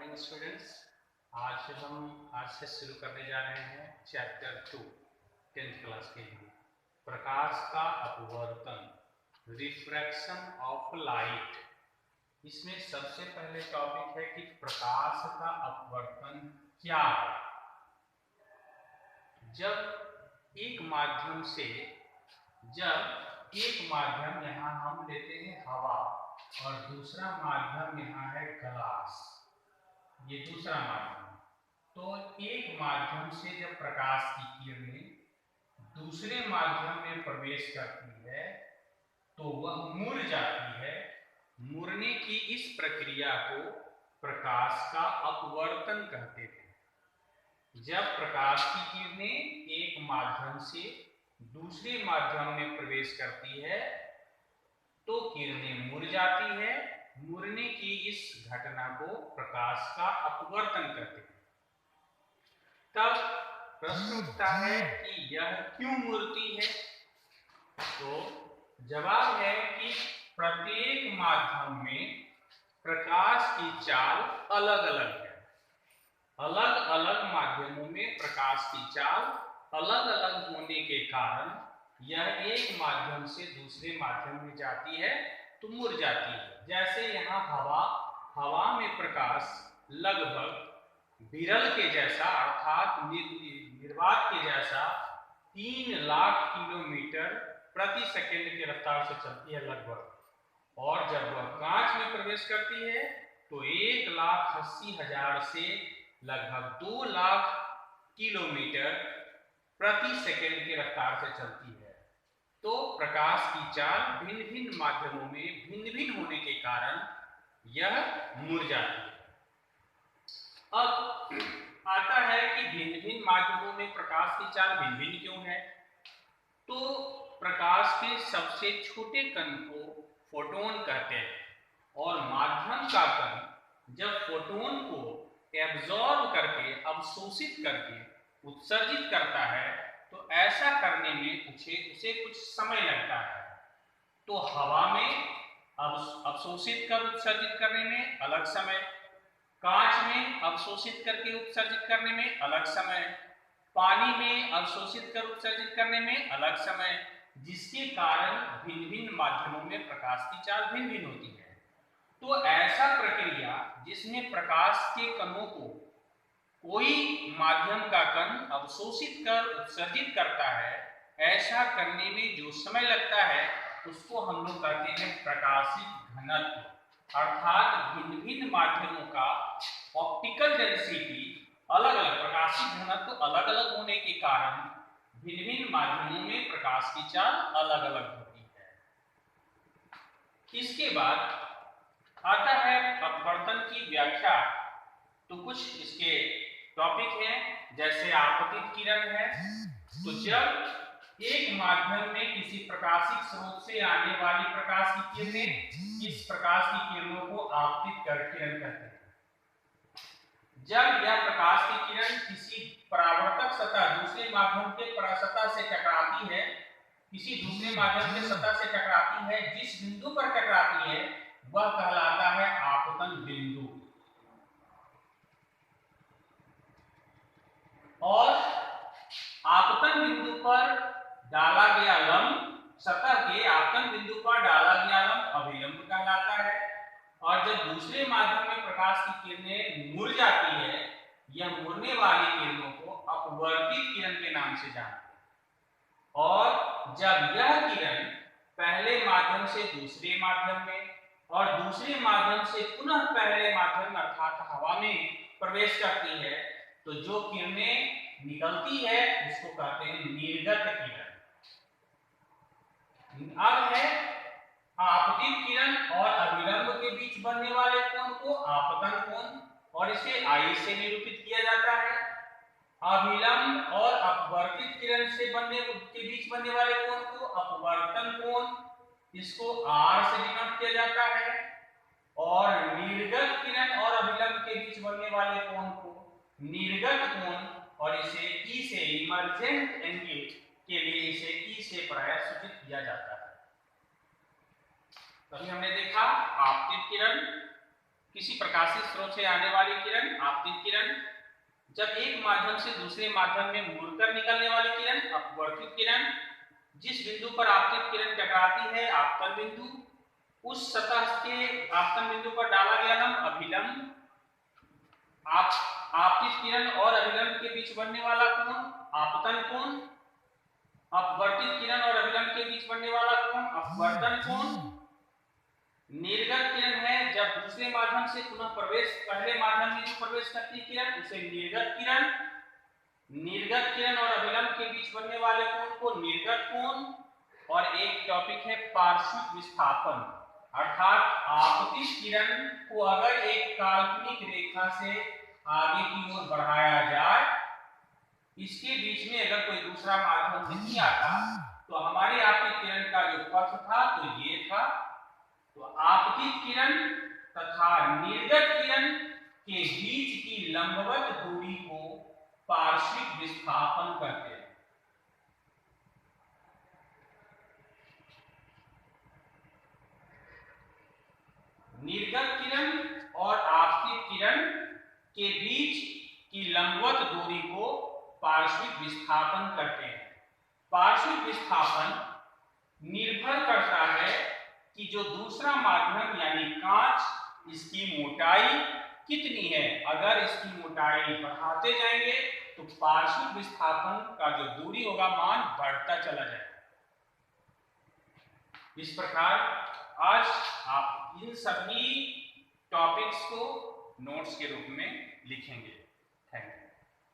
Morning students. आज से शुरू करने जा रहे हैं चैप्टर 2 10th क्लास के लिए, प्रकाश का अपवर्तन, रिफ्रैक्शन ऑफ लाइट। इसमें सबसे पहले टॉपिक है कि प्रकाश का अपवर्तन क्या है। जब एक माध्यम यहाँ हम लेते हैं हवा और दूसरा माध्यम यहाँ है ग्लास, ये दूसरा माध्यम। तो एक माध्यम से जब प्रकाश की किरणें दूसरे माध्यम में प्रवेश करती है तो वह मुड़ जाती है। मुड़ने की इस प्रक्रिया को प्रकाश का अपवर्तन कहते थे। जब प्रकाश की किरणें एक माध्यम से दूसरे माध्यम में प्रवेश करती है तो किरणें मुड़ जाती है। मुड़ने की इस घटना को प्रकाश का अपवर्तन कहते हैं। तब प्रश्न उठता है कि यह क्यों मुड़ती है। तो जवाब है कि प्रत्येक माध्यम में प्रकाश की चाल अलग अलग है। अलग अलग माध्यमों में प्रकाश की चाल अलग अलग होने के कारण यह एक माध्यम से दूसरे माध्यम में जाती है तो मुड़ जाती है। जैसे यहाँ हवा में प्रकाश लगभग विरल के जैसा अर्थात निर्वात के जैसा 3 लाख किलोमीटर प्रति सेकंड की रफ्तार से चलती है लगभग, और जब वह कांच में प्रवेश करती है तो 1,80,000 से लगभग 2 लाख किलोमीटर प्रति सेकंड की रफ्तार से चलती है। तो प्रकाश की चाल भिन्न भिन्न माध्यमों में भिन्न भिन्न होने के कारण यह मुड़ जाती है। अब आता है कि भिन्न भिन्न माध्यमों में प्रकाश की चाल भिन्न भिन्न क्यों है। तो प्रकाश के सबसे छोटे कण को फोटोन कहते हैं, और माध्यम का कण जब फोटोन को एब्जॉर्ब करके अवशोषित करके उत्सर्जित करता है तो ऐसा करने में उसे कुछ समय लगता है। तो हवा में अवशोषित कर उत्सर्जित करने में अलग समय, कांच में अवशोषित करके उत्सर्जित करने में अलग समय, पानी में अवशोषित कर उत्सर्जित करने में अलग समय, जिसके कारण भिन्न भिन्न माध्यमों में प्रकाश की चाल भिन्न भिन्न होती है। तो ऐसा प्रक्रिया जिसमें प्रकाश के कणों को कोई माध्यम का कण अवशोषित कर उत्सर्जित करता है, ऐसा करने में जो समय लगता है उसको हम लोग कहते हैं प्रकाशिक घनत्व। अर्थात भिन्न भिन्न माध्यमों का ऑप्टिकल डेंसिटी अलग अलग, प्रकाशिक घनत्व अलग अलग होने के कारण भिन्न भिन्न माध्यमों में प्रकाश की चाल अलग अलग होती है। इसके बाद आता है अपवर्तन की व्याख्या। तो कुछ इसके टॉपिक हैं, जैसे आपतित किरण है। तो जब एक माध्यम में किसी प्रकाशिक स्रोत से आने वाली प्रकाश की किरणें इस प्रकाश की किरणों को आपतित किरण कहते हैं। जब यह प्रकाश की किरण किसी परावर्तक सतह दूसरे माध्यम के सतह से टकराती है, किसी दूसरे माध्यम के सतह से टकराती है, जिस बिंदु पर टकराती है वह कहलाता है आपतन बिंदु। और आपतन बिंदु पर डाला गया लंब, सतह के आपतन बिंदु पर डाला गया लंब अभिलंब कहलाता है। और जब दूसरे माध्यम में प्रकाश की किरणें मुड़ जाती है, यह मुड़ने वाली किरणों को अपवर्तित किरण के नाम से जानते हैं। और जब यह किरण पहले माध्यम से दूसरे माध्यम में और दूसरे माध्यम से पुनः पहले माध्यम अर्थात हवा में प्रवेश करती है तो जो किरणें निकलती है उसको कहते हैं निर्गत किरण। अब है आपतित किरण और अभिलंब के बीच बनने वाले कोण को आपतन कोण, और इसे आई से निरूपित किया जाता है। अभिलंब और अपवर्तित किरण के बीच बनने वाले कोण को अपवर्तन कोण, इसको आर से डिनोट किया जाता है। और निर्गत किरण और अभिलंब के बीच बनने वाले कोण को निर्गत कोण, और इसे ई से इमर्जेंट एंगल के लिए इसे ई से प्रायः सूचित किया जाता है। तभी हमने देखा आपतित किरण, किसी प्रकाशित स्रोत से आने वाली किरण आपतित किरण, जब एक माध्यम से दूसरे माध्यम में मुड़कर निकलने वाली किरण अपवर्तित किरण, जिस बिंदु पर आपतित किरण टकराती है आपतन बिंदु, उस सतह के आपतन बिंदु पर डाला गया लंब अभिलंब। आपतित किरण और अभिलंब के बीच बनने वाला कोण आपतन कोण। अपवर्तित किरण और अभिलंब के बीच बनने वाला कोण अपवर्तन कोण। निर्गत किरण है जब दूसरे माध्यम से पुनः प्रवेश, पहले माध्यम में जो प्रवेश करती किरण उसे निर्गत किरण। निर्गत किरण और अभिलंब के बीच बनने वाले कोण को निर्गत कोण। और एक टॉपिक है पार्श्विक विस्थापन, अर्थात आपतित किरण को अगर एक काल्पनिक रेखा से आगे की ओर बढ़ाया जाए, इसके बीच में अगर कोई दूसरा माध्यम नहीं आता तो हमारी आपतित किरण का जो पथ था तो ये था। तो आपतित किरण तथा निर्गत किरण के बीच की लंबवत दूरी को पार्श्विक विस्थापन कहते हैं। निर्गत किरण और आपतित किरण के बीच की लंबवत दूरी को पार्श्विक विस्थापन कहते हैं। पार्श्विक विस्थापन निर्भर करता है कि जो दूसरा माध्यम यानी कांच, इसकी मोटाई कितनी है। अगर इसकी मोटाई बढ़ाते जाएंगे तो पार्श्विक विस्थापन का जो दूरी होगा मान बढ़ता चला जाएगा। इस प्रकार आज आप इन सभी टॉपिक्स को नोट्स के रूप में लिखेंगे।